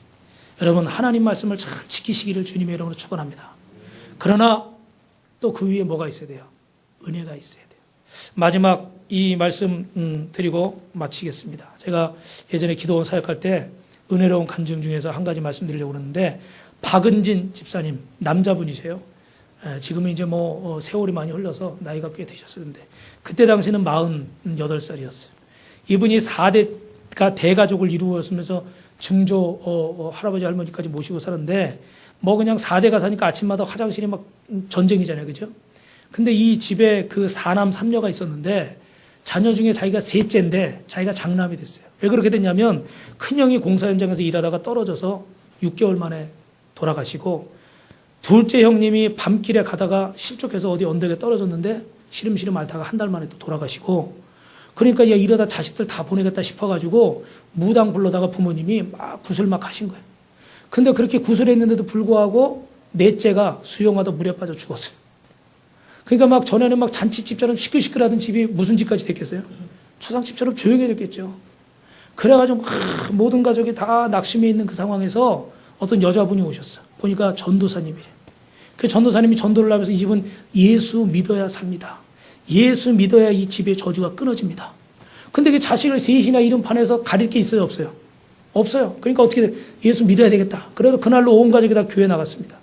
여러분 하나님 말씀을 잘 지키시기를 주님의 이름으로 축원합니다. 그러나 또 그 위에 뭐가 있어야 돼요? 은혜가 있어야 돼요. 마지막 이 말씀 드리고 마치겠습니다. 제가 예전에 기도원 사역할 때 은혜로운 간증 중에서 한 가지 말씀드리려고 그러는데, 박은진 집사님, 남자분이세요. 지금은 이제 세월이 많이 흘러서 나이가 꽤 드셨었는데, 그때 당시는 48살이었어요. 이분이 4대가 대가족을 이루었으면서 증조 할아버지 할머니까지 모시고 사는데, 그냥 4대가 사니까 아침마다 화장실이 막 전쟁이잖아요. 그죠? 근데 이 집에 그 4남 3녀가 있었는데, 자녀 중에 자기가 셋째인데 자기가 장남이 됐어요. 왜 그렇게 됐냐면 큰형이 공사 현장에서 일하다가 떨어져서 6개월 만에 돌아가시고, 둘째 형님이 밤길에 가다가 실족해서 어디 언덕에 떨어졌는데 시름시름 앓다가 한 달 만에 또 돌아가시고, 그러니까 이러다 자식들 다 보내겠다 싶어가지고 무당 불러다가 부모님이 막 구슬 막 하신 거예요. 근데 그렇게 구슬했는데도 불구하고 넷째가 수영하다 물에 빠져 죽었어요. 그러니까 막 전에는 막 잔치집처럼 시끌시끌하던 집이 무슨 집까지 됐겠어요? 초상집처럼 조용해졌겠죠. 그래가지고 막 모든 가족이 다 낙심해 있는 그 상황에서 어떤 여자분이 오셨어. 보니까 전도사님이래. 그 전도사님이 전도를 하면서 이 집은 예수 믿어야 삽니다. 예수 믿어야 이 집의 저주가 끊어집니다. 근데 그 자식을 셋이나 이름판에서 가릴 게 있어요, 없어요? 없어요. 그러니까 어떻게 돼? 예수 믿어야 되겠다. 그래서 그날로 온 가족이 다 교회 나갔습니다.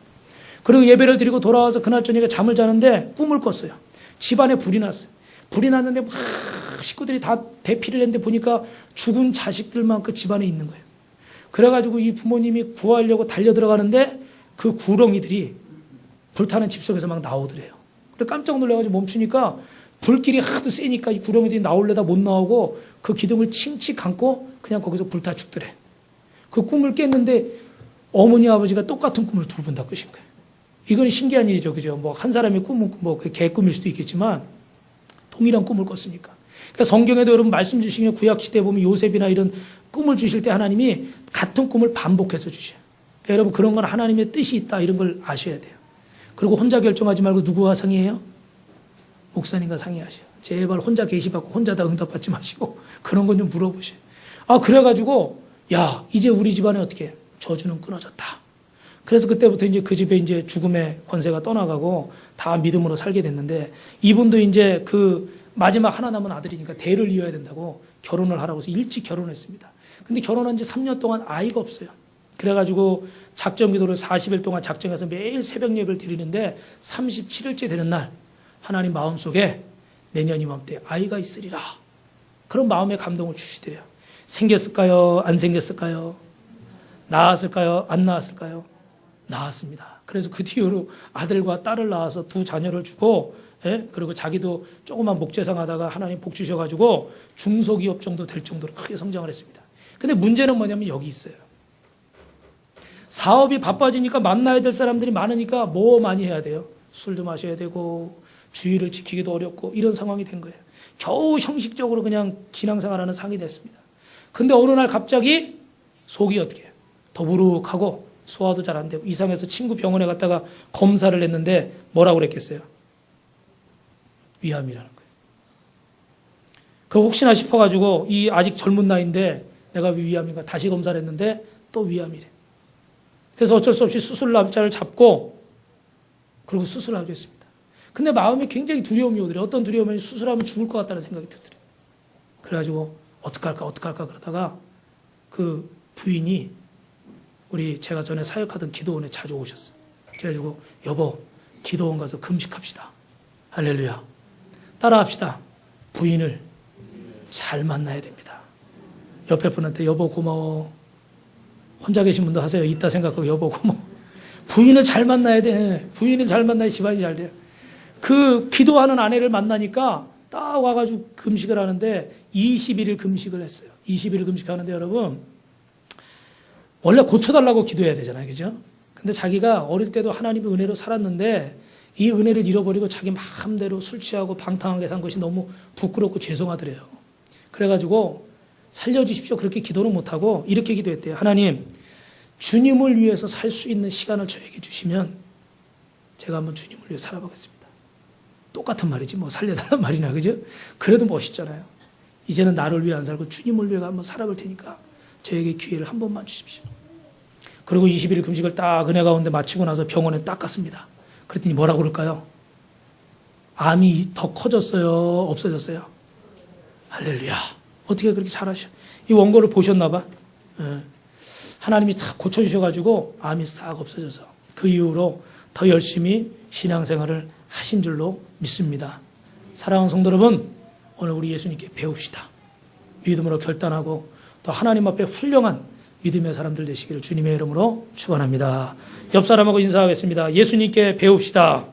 그리고 예배를 드리고 돌아와서 그날 저녁에 잠을 자는데 꿈을 꿨어요. 집안에 불이 났어요. 불이 났는데 막 식구들이 다 대피를 했는데 보니까 죽은 자식들만 그 집안에 있는 거예요. 그래가지고 이 부모님이 구하려고 달려 들어가는데 그 구렁이들이 불타는 집 속에서 막 나오더래요. 그래 깜짝 놀라가지고 멈추니까 불길이 하도 세니까 이 구렁이들이 나오려다 못 나오고 그 기둥을 칭칭 감고 그냥 거기서 불타 죽더래. 그 꿈을 깼는데 어머니 아버지가 똑같은 꿈을 두 번 다 꾸신 거예요. 이건 신기한 일이죠. 그죠? 한 사람의 꿈은 개 꿈일 수도 있겠지만, 동일한 꿈을 꿨으니까. 그러니까 성경에도 여러분 말씀 주시면 구약시대에 보면 요셉이나 이런 꿈을 주실 때 하나님이 같은 꿈을 반복해서 주셔요. 그러니까 여러분 그런 건 하나님의 뜻이 있다 이런 걸 아셔야 돼요. 그리고 혼자 결정하지 말고 누구와 상의해요? 목사님과 상의하셔요. 제발 혼자 계시받고 혼자 다 응답받지 마시고 그런 건 좀 물어보셔요. 그래가지고 야 이제 우리 집안에 어떻게 해? 저주는 끊어졌다. 그래서 그때부터 이제 그 집에 이제 죽음의 권세가 떠나가고 다 믿음으로 살게 됐는데 이분도 이제 그 마지막 하나 남은 아들이니까 대를 이어야 된다고 결혼을 하라고 해서 일찍 결혼했습니다. 근데 결혼한 지 3년 동안 아이가 없어요. 그래가지고 작정 기도를 40일 동안 작정해서 매일 새벽 예배를 드리는데 37일째 되는 날 하나님 마음속에 내년 이맘때 아이가 있으리라. 그런 마음의 감동을 주시더래요. 생겼을까요? 안 생겼을까요? 낳았을까요? 안 낳았을까요? 낳았습니다. 그래서 그 뒤로 아들과 딸을 낳아서 두 자녀를 주고 그리고 자기도 조그만 목재상 하다가 하나님 복 주셔가지고 중소기업 정도 될 정도로 크게 성장을 했습니다. 근데 문제는 뭐냐면 여기 있어요. 사업이 바빠지니까 만나야 될 사람들이 많으니까 뭐 많이 해야 돼요? 술도 마셔야 되고 주의를 지키기도 어렵고 이런 상황이 된 거예요. 겨우 형식적으로 그냥 신앙생활하는 상이 됐습니다. 근데 어느 날 갑자기 속이 어떻게 해요? 더부룩하고 소화도 잘 안 되고 이상해서 친구 병원에 갔다가 검사를 했는데 뭐라고 그랬겠어요? 위암이라는 거예요. 그 혹시나 싶어가지고 이 아직 젊은 나이인데 내가 왜 위암인가 다시 검사를 했는데 또 위암이래. 그래서 어쩔 수 없이 수술 날짜를 잡고 그리고 수술하기로 했습니다. 근데 마음에 굉장히 두려움이 오더래요. 어떤 두려움이 수술하면 죽을 것 같다는 생각이 들더래요. 그래가지고 어떡할까 그러다가 그 부인이 제가 전에 사역하던 기도원에 자주 오셨어요. 그래가지고 여보 기도원 가서 금식합시다. 할렐루야. 따라합시다. 부인을 잘 만나야 됩니다. 옆에 분한테 여보 고마워. 혼자 계신 분도 하세요. 이따 생각하고 여보 고마워. 부인을 잘 만나야 돼. 부인을 잘 만나야 집안이 잘 돼요. 그 기도하는 아내를 만나니까 딱 와가지고 금식을 하는데 21일 금식을 했어요. 21일 금식하는데 여러분 원래 고쳐달라고 기도해야 되잖아요. 그죠? 근데 자기가 어릴 때도 하나님의 은혜로 살았는데 이 은혜를 잃어버리고 자기 마음대로 술 취하고 방탕하게 산 것이 너무 부끄럽고 죄송하더래요. 그래가지고 살려주십시오. 그렇게 기도는 못하고 이렇게 기도했대요. 하나님, 주님을 위해서 살 수 있는 시간을 저에게 주시면 제가 한번 주님을 위해 살아보겠습니다. 똑같은 말이지 뭐 살려달란 말이나 그죠? 그래도 멋있잖아요. 이제는 나를 위해 안 살고 주님을 위해 한번 살아볼 테니까 저에게 기회를 한 번만 주십시오. 그리고 20일 금식을 딱 은혜 가운데 마치고 나서 병원에 딱 갔습니다. 그랬더니 뭐라고 그럴까요? 암이 더 커졌어요? 없어졌어요? 할렐루야. 어떻게 그렇게 잘하셔? 이 원고를 보셨나 봐. 하나님이 다 고쳐주셔가지고 암이 싹 없어져서 그 이후로 더 열심히 신앙생활을 하신 줄로 믿습니다. 사랑하는 성도 여러분, 오늘 우리 예수님께 배웁시다. 믿음으로 결단하고 또 하나님 앞에 훌륭한 믿음의 사람들 되시기를 주님의 이름으로 축원합니다. 옆 사람하고 인사하겠습니다. 예수님께 배웁시다.